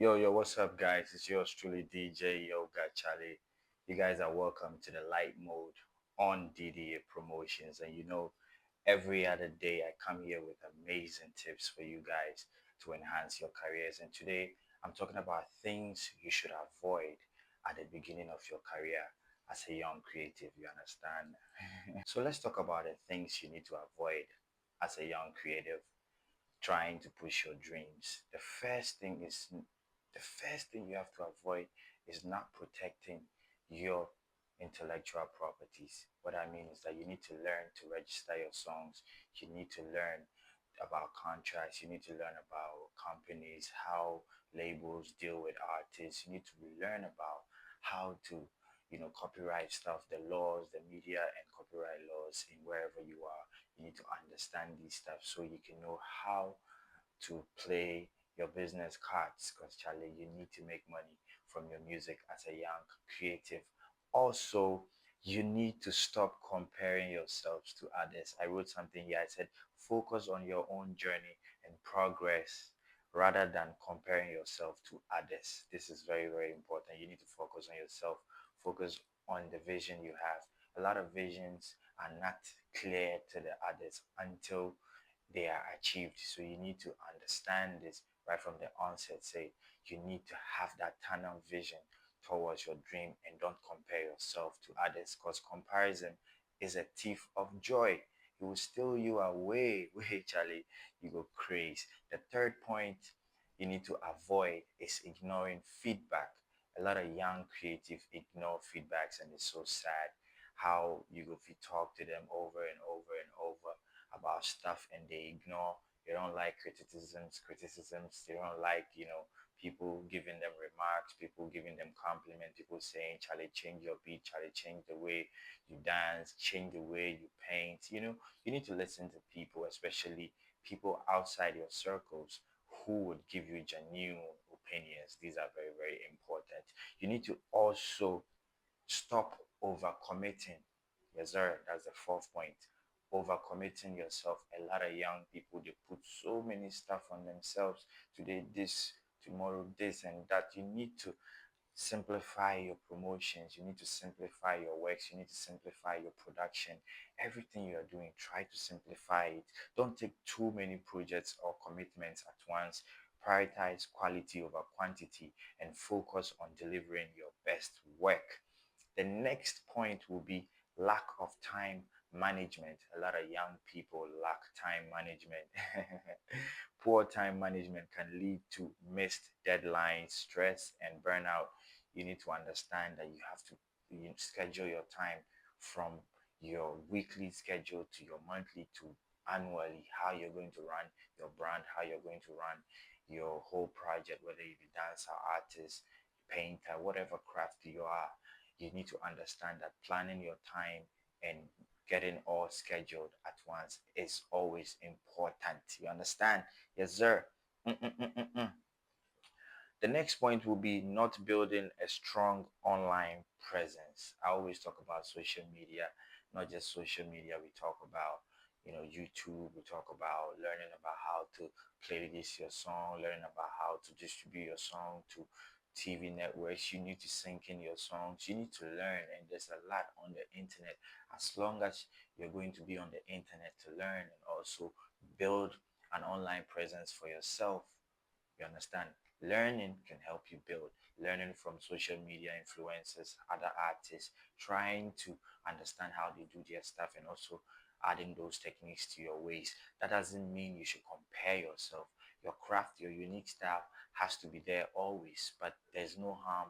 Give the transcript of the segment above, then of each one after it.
Yo, what's up, guys? It's yours truly, DJ Yoga Charlie. You guys are welcome to the light mode on DDA Promotions. And every other day I come here with amazing tips for you guys to enhance your careers. And today I'm talking about things you should avoid at the beginning of your career as a young creative. You understand? So let's talk about the things you need to avoid as a young creative trying to push your dreams. The first thing you have to avoid is not protecting your intellectual properties. What I mean is that you need to learn to register your songs. You need to learn about contracts. You need to learn about companies, how labels deal with artists. You need to learn about how to copyright stuff, the laws, the media and copyright laws in wherever you are. You need to understand these stuff so you can know how to play your business cards, because Charlie, you need to make money from your music as a young creative. Also, you need to stop comparing yourselves to others. I wrote something here. I said focus on your own journey and progress rather than comparing yourself to others. This is very, very important. You need to focus on yourself, focus on the vision you have. A lot of visions are not clear to the others until they are achieved. So you need to understand this right from the onset. Say you need to have that tunnel vision towards your dream and don't compare yourself to others, because comparison is a thief of joy. It will steal you away, way Charlie. You go crazy. The third point you need to avoid is ignoring feedback. A lot of young creative ignore feedbacks, and it's so sad how you go if you talk to them over and over and over about stuff and they ignore. They don't like criticisms. They don't like, people giving them remarks, people giving them compliments, people saying, Charlie, change your beat, Charlie, change the way you dance, change the way you paint. You need to listen to people, especially people outside your circles who would give you genuine opinions. These are very, very important. You need to also stop overcommitting. Yes, sir. That's the fourth point. Overcommitting yourself. A lot of young people they put so many stuff on themselves. Today this, tomorrow this and that. You need to simplify your promotions. You need to simplify your works. You need to simplify your production. Everything you are doing, try to simplify it. Don't take too many projects or commitments at once. Prioritize quality over quantity and focus on delivering your best work. The next point will be lack of time management. A lot of young people lack time management. Poor time management can lead to missed deadlines, stress, and burnout. You need to understand that you have to schedule your time from your weekly schedule to your monthly to annually, how you're going to run your brand, how you're going to run your whole project, whether you be dancer, artist, painter, whatever craft you are. You need to understand that planning your time and getting all scheduled at once is always important. You understand? Yes, sir. Mm-mm-mm-mm-mm. The next point will be not building a strong online presence. I always talk about social media, not just social media. We talk about, YouTube. We talk about learning about how to playlist your song, learning about how to distribute your song to TV networks. You need to sync in your songs. You need to learn, and there's a lot on the internet. As long as you're going to be on the internet to learn and also build an online presence for yourself, you understand? Learning can help you build. Learning from social media influencers, other artists, trying to understand how they do their stuff and also adding those techniques to your ways. That doesn't mean you should compare yourself. Your craft, your unique style has to be there always, but there's no harm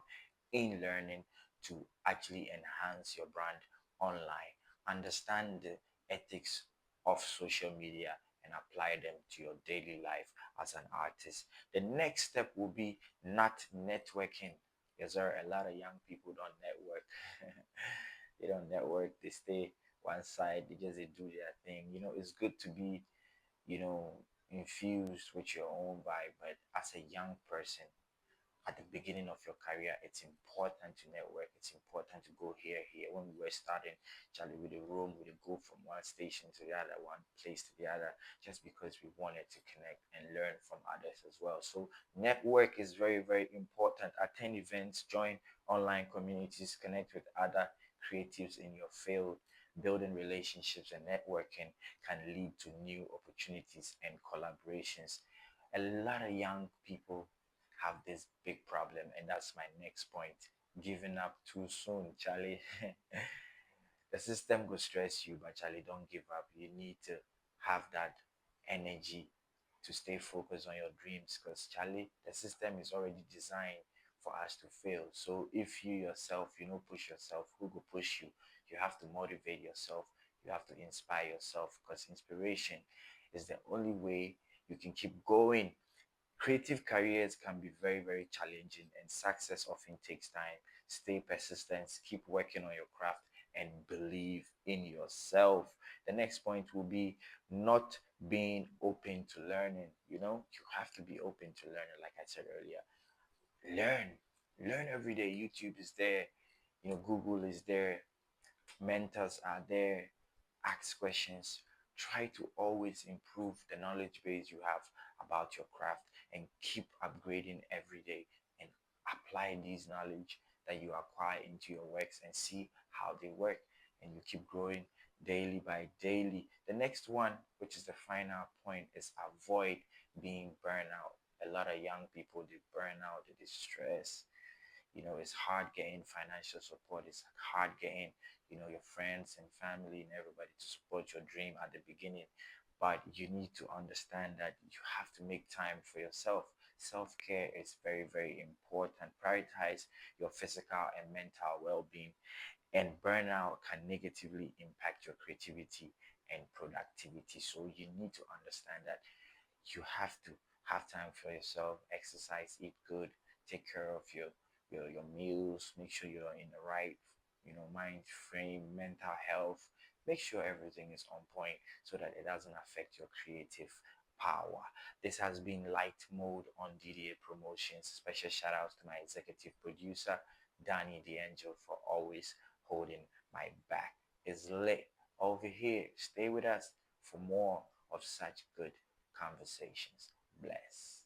in learning to actually enhance your brand online. Understand the ethics of social media and apply them to your daily life as an artist. The next step will be not networking. Yes, sir. A lot of young people don't network. They don't network. They stay one side. They do their thing. It's good to be, you know, infused with your own vibe. But as a young person, at the beginning of your career, it's important to network. It's important to go here. When we were starting, Charlie, with a room, we would go from one station to the other, one place to the other, just because we wanted to connect and learn from others as well. So network is very, very important. Attend events, join online communities, connect with other creatives in your field. Building relationships and networking can lead to new opportunities and collaborations. A lot of young people have this big problem, and that's my next point. Giving up too soon, Charlie. The system will stress you, but Charlie, don't give up. You need to have that energy to stay focused on your dreams, because Charlie, the system is already designed for us to fail. So if you yourself, push yourself, who will push you? You have to motivate yourself. You have to inspire yourself, because inspiration is the only way you can keep going. Creative careers can be very, very challenging, and success often takes time. Stay persistent, keep working on your craft, and believe in yourself. The next point will be not being open to learning. You have to be open to learning, like I said earlier. Learn every day. YouTube is there, Google is there, mentors are there. Ask questions. Try to always improve the knowledge base you have about your craft, and keep upgrading every day, and apply these knowledge that you acquire into your works and see how they work, and you keep growing daily by daily. The next one, which is the final point, is avoid being burnout. A lot of young people, they burn out, they stress. It's hard getting financial support. It's hard getting, your friends and family and everybody to support your dream at the beginning. But you need to understand that you have to make time for yourself. Self-care is very, very important. Prioritize your physical and mental well-being, and burnout can negatively impact your creativity and productivity. So you need to understand that you have to have time for yourself, exercise, eat good, take care of your meals, make sure you're in the right, mind frame, mental health. Make sure everything is on point so that it doesn't affect your creative power. This has been Light Mode on DDA Promotions. Special shout outs to my executive producer, Danny the Angel, for always holding my back. It's lit over here. Stay with us for more of such good conversations. Bless.